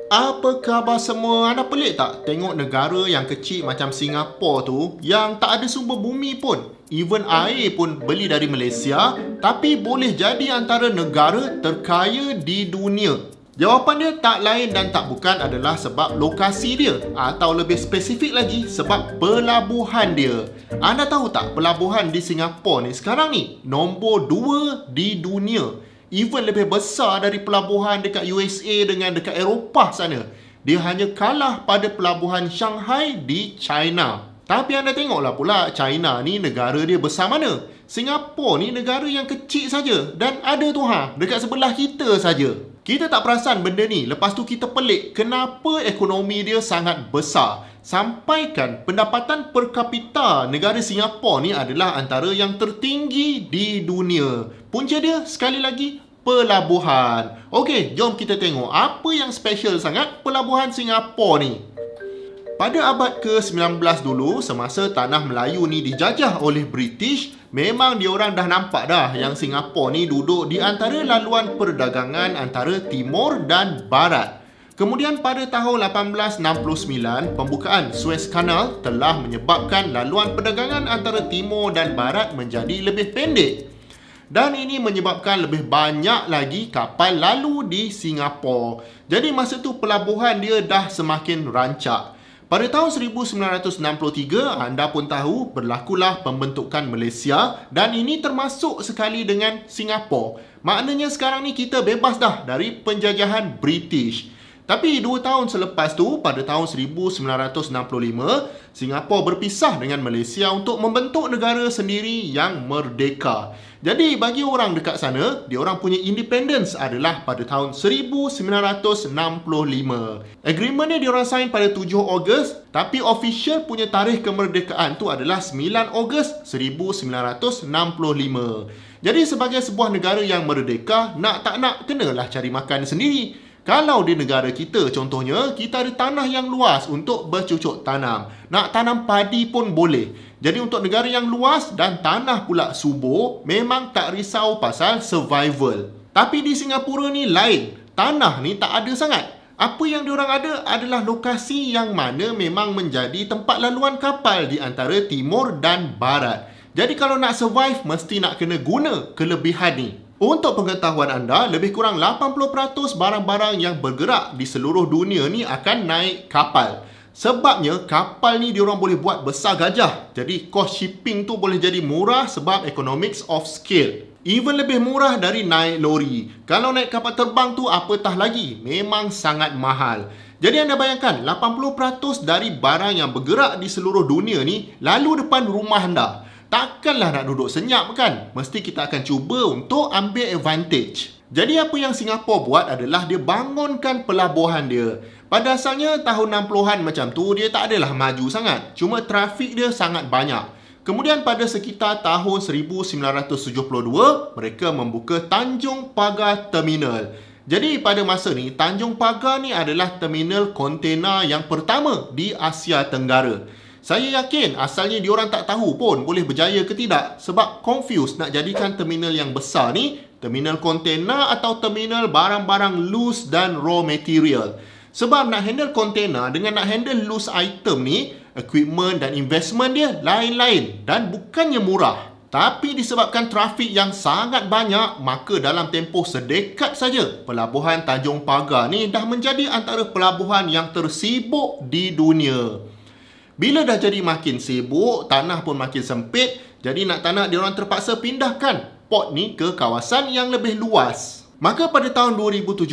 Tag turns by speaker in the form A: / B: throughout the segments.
A: Apa khabar semua? Anda pelik tak tengok negara yang kecil macam Singapura tu yang tak ada sumber bumi pun, even air pun beli dari Malaysia, tapi boleh jadi antara negara terkaya di dunia? Jawapan dia tak lain dan tak bukan adalah sebab lokasi dia, atau lebih spesifik lagi sebab pelabuhan dia. Anda tahu tak pelabuhan di Singapura ni sekarang ni nombor 2 di dunia. Even lebih besar dari pelabuhan dekat USA dengan dekat Eropah sana. Dia hanya kalah pada pelabuhan Shanghai di China. Tapi anda tengoklah pula, China ni negara dia besar mana? Singapura ni negara yang kecil saja. Dan ada tu dekat sebelah kita saja. Kita tak perasan benda ni. Lepas tu kita pelik kenapa ekonomi dia sangat besar. Sampaikan pendapatan per kapita negara Singapura ni adalah antara yang tertinggi di dunia. Punca dia sekali lagi pelabuhan. Okey, jom kita tengok apa yang special sangat pelabuhan Singapura ni. Pada abad ke-19 dulu, semasa tanah Melayu ni dijajah oleh British, memang diorang dah nampak dah yang Singapura ni duduk di antara laluan perdagangan antara timur dan barat. Kemudian pada tahun 1869, pembukaan Suez Canal telah menyebabkan laluan perdagangan antara timur dan barat menjadi lebih pendek. Dan ini menyebabkan lebih banyak lagi kapal lalu di Singapura. Jadi masa tu pelabuhan dia dah semakin rancak. Pada tahun 1963, anda pun tahu berlakulah pembentukan Malaysia dan ini termasuk sekali dengan Singapura. Maknanya sekarang ni kita bebas dah dari penjajahan British. Tapi 2 tahun selepas tu, pada tahun 1965, Singapura berpisah dengan Malaysia untuk membentuk negara sendiri yang merdeka. Jadi bagi orang dekat sana, diorang punya independence adalah pada tahun 1965. Agreement ni diorang sign pada 7 Ogos, tapi official punya tarikh kemerdekaan tu adalah 9 Ogos 1965. Jadi sebagai sebuah negara yang merdeka, nak tak nak kenalah cari makan sendiri. Kalau di negara kita contohnya, kita ada tanah yang luas untuk bercucuk tanam. Nak tanam padi pun boleh. Jadi untuk negara yang luas dan tanah pula subur, memang tak risau pasal survival. Tapi di Singapura ni lain. Tanah ni tak ada sangat. Apa yang diorang ada adalah lokasi yang mana memang menjadi tempat laluan kapal di antara timur dan barat. Jadi kalau nak survive, mesti nak kena guna kelebihan ni. Untuk pengetahuan anda, lebih kurang 80% barang-barang yang bergerak di seluruh dunia ni akan naik kapal. Sebabnya kapal ni diorang boleh buat besar gajah. Jadi cost shipping tu boleh jadi murah sebab economics of scale. Even lebih murah dari naik lori. Kalau naik kapal terbang tu apatah lagi, memang sangat mahal. Jadi anda bayangkan 80% dari barang yang bergerak di seluruh dunia ni lalu depan rumah anda. Takkanlah nak duduk senyap kan? Mesti kita akan cuba untuk ambil advantage. Jadi apa yang Singapura buat adalah dia bangunkan pelabuhan dia. Pada asalnya tahun 60-an macam tu dia tak adalah maju sangat. Cuma trafik dia sangat banyak. Kemudian pada sekitar tahun 1972, mereka membuka Tanjung Pagar Terminal. Jadi pada masa ni, Tanjung Pagar ni adalah terminal kontena yang pertama di Asia Tenggara. Saya yakin asalnya diorang tak tahu pun boleh berjaya ke tidak sebab confused nak jadikan terminal yang besar ni terminal kontena atau terminal barang-barang loose dan raw material. Sebab nak handle kontena dengan nak handle loose item ni, equipment dan investment dia lain-lain dan bukannya murah. Tapi disebabkan trafik yang sangat banyak, maka dalam tempoh sedekat saja, pelabuhan Tanjung Pagar ni dah menjadi antara pelabuhan yang tersibuk di dunia. Bila dah jadi makin sibuk, tanah pun makin sempit, jadi nak tak nak diorang terpaksa pindahkan port ni ke kawasan yang lebih luas. Maka pada tahun 2017,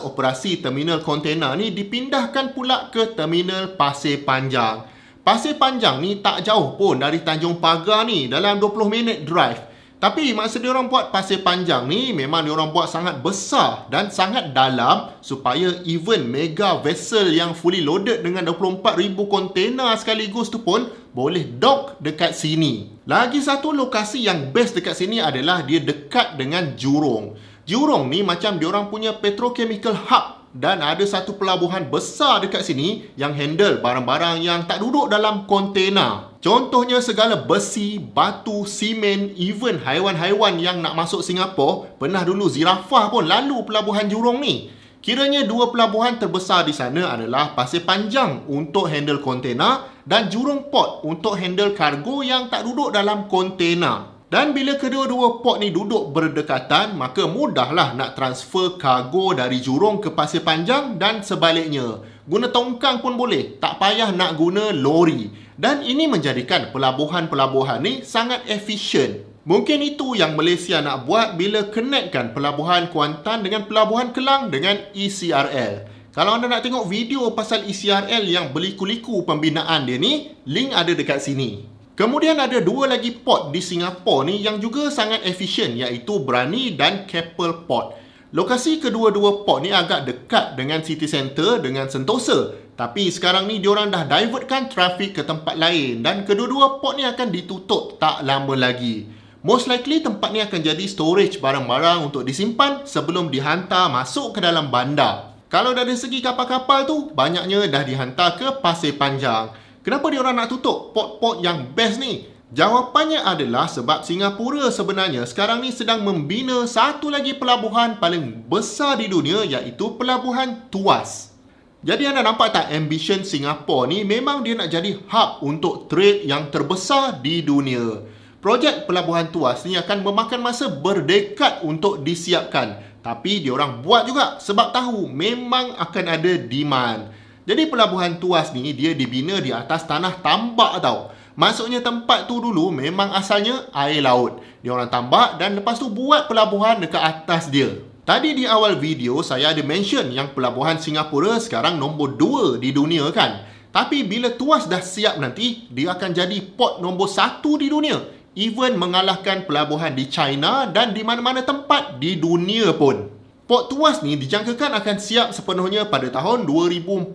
A: operasi terminal kontena ni dipindahkan pula ke terminal Pasir Panjang. Pasir Panjang ni tak jauh pun dari Tanjung Pagar ni, dalam 20 minit drive. Tapi masa diorang buat Pasir Panjang ni, memang diorang buat sangat besar dan sangat dalam supaya even mega vessel yang fully loaded dengan 24,000 kontena sekaligus tu pun boleh dock dekat sini. Lagi satu lokasi yang best dekat sini adalah dia dekat dengan Jurong. Jurong ni macam diorang punya petrochemical hub dan ada satu pelabuhan besar dekat sini yang handle barang-barang yang tak duduk dalam kontena. Contohnya segala besi, batu, simen, even haiwan-haiwan yang nak masuk Singapura. Pernah dulu zirafah pun lalu pelabuhan Jurong ni. Kiranya dua pelabuhan terbesar di sana adalah Pasir Panjang untuk handle kontena dan Jurong Port untuk handle kargo yang tak duduk dalam kontena. Dan bila kedua-dua port ni duduk berdekatan, maka mudahlah nak transfer kargo dari Jurong ke Pasir Panjang dan sebaliknya. Guna tongkang pun boleh, tak payah nak guna lori. Dan ini menjadikan pelabuhan-pelabuhan ni sangat efisien. Mungkin itu yang Malaysia nak buat bila connectkan pelabuhan Kuantan dengan pelabuhan Kelang dengan ECRL. Kalau anda nak tengok video pasal ECRL yang berliku-liku pembinaan dia ni, link ada dekat sini. Kemudian ada dua lagi port di Singapura ni yang juga sangat efisien, iaitu Brani dan Keppel Port. Lokasi kedua-dua port ni agak dekat dengan city centre dengan Sentosa. Tapi sekarang ni diorang dah divertkan trafik ke tempat lain dan kedua-dua port ni akan ditutup tak lama lagi. Most likely tempat ni akan jadi storage barang-barang untuk disimpan sebelum dihantar masuk ke dalam bandar. Kalau dari segi kapal-kapal tu, banyaknya dah dihantar ke Pasir Panjang. Kenapa diorang nak tutup port-port yang best ni? Jawapannya adalah sebab Singapura sebenarnya sekarang ni sedang membina satu lagi pelabuhan paling besar di dunia, iaitu Pelabuhan Tuas. Jadi anda nampak tak ambition Singapura ni memang dia nak jadi hub untuk trade yang terbesar di dunia. Projek Pelabuhan Tuas ni akan memakan masa berdekad untuk disiapkan. Tapi diorang buat juga sebab tahu memang akan ada demand. Jadi Pelabuhan Tuas ni dia dibina di atas tanah tambak tau. Maksudnya tempat tu dulu memang asalnya air laut. Diorang tambak dan lepas tu buat pelabuhan dekat atas dia. Tadi di awal video saya ada mention yang pelabuhan Singapura sekarang nombor 2 di dunia kan. Tapi bila Tuas dah siap nanti, dia akan jadi port nombor 1 di dunia. Even mengalahkan pelabuhan di China dan di mana-mana tempat di dunia pun. Port Tuas ni dijangkakan akan siap sepenuhnya pada tahun 2040.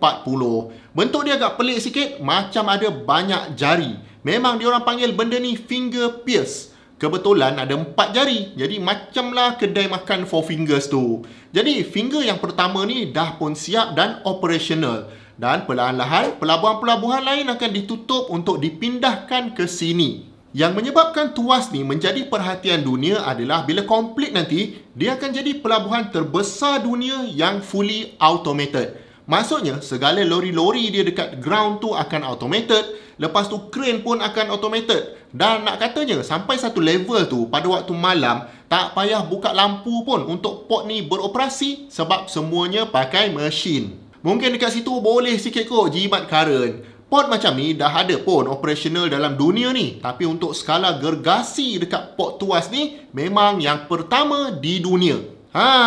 A: Bentuk dia agak pelik sikit, macam ada banyak jari. Memang diorang panggil benda ni finger pierce. Kebetulan ada 4 jari, jadi macamlah kedai makan Four Fingers tu. Jadi finger yang pertama ni dah pun siap dan operational. Dan perlahan-lahan pelabuhan-pelabuhan lain akan ditutup untuk dipindahkan ke sini. Yang menyebabkan Tuas ni menjadi perhatian dunia adalah bila komplit nanti, dia akan jadi pelabuhan terbesar dunia yang fully automated. Maksudnya, segala lori-lori dia dekat ground tu akan automated, lepas tu crane pun akan automated. Dan nak katanya, sampai satu level tu, pada waktu malam, tak payah buka lampu pun untuk port ni beroperasi sebab semuanya pakai mesin. Mungkin dekat situ boleh sikit kot jimat current. Port macam ni dah ada pun operational dalam dunia ni. Tapi untuk skala gergasi dekat Port Tuas ni memang yang pertama di dunia.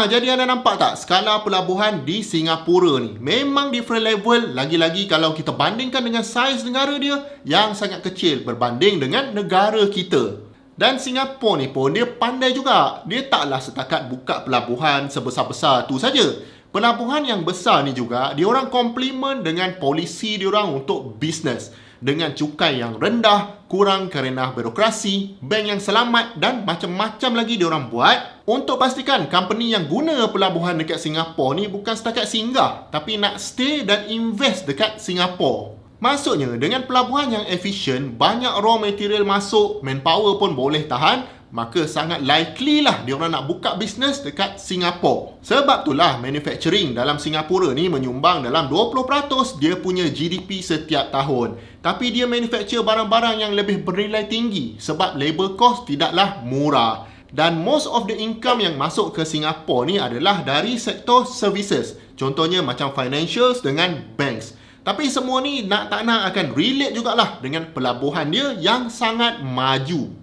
A: Jadi anda nampak tak skala pelabuhan di Singapura ni memang different level. Lagi-lagi kalau kita bandingkan dengan saiz negara dia yang sangat kecil berbanding dengan negara kita. Dan Singapura ni pun dia pandai juga. Dia taklah setakat buka pelabuhan sebesar-besar tu saja. Pelabuhan yang besar ni juga, diorang komplement dengan polisi diorang untuk bisnes. Dengan cukai yang rendah, kurang kerenah birokrasi, bank yang selamat dan macam-macam lagi diorang buat untuk pastikan company yang guna pelabuhan dekat Singapura ni bukan setakat singgah, tapi nak stay dan invest dekat Singapura. Maksudnya, dengan pelabuhan yang efisien, banyak raw material masuk, manpower pun boleh tahan, maka sangat likely lah diorang nak buka bisnes dekat Singapura. Sebab itulah manufacturing dalam Singapura ni menyumbang dalam 20% dia punya GDP setiap tahun. Tapi dia manufacture barang-barang yang lebih bernilai tinggi sebab labor cost tidaklah murah. Dan most of the income yang masuk ke Singapura ni adalah dari sektor services. Contohnya macam financials dengan banks. Tapi semua ni nak tak nak akan relate jugalah dengan pelabuhan dia yang sangat maju.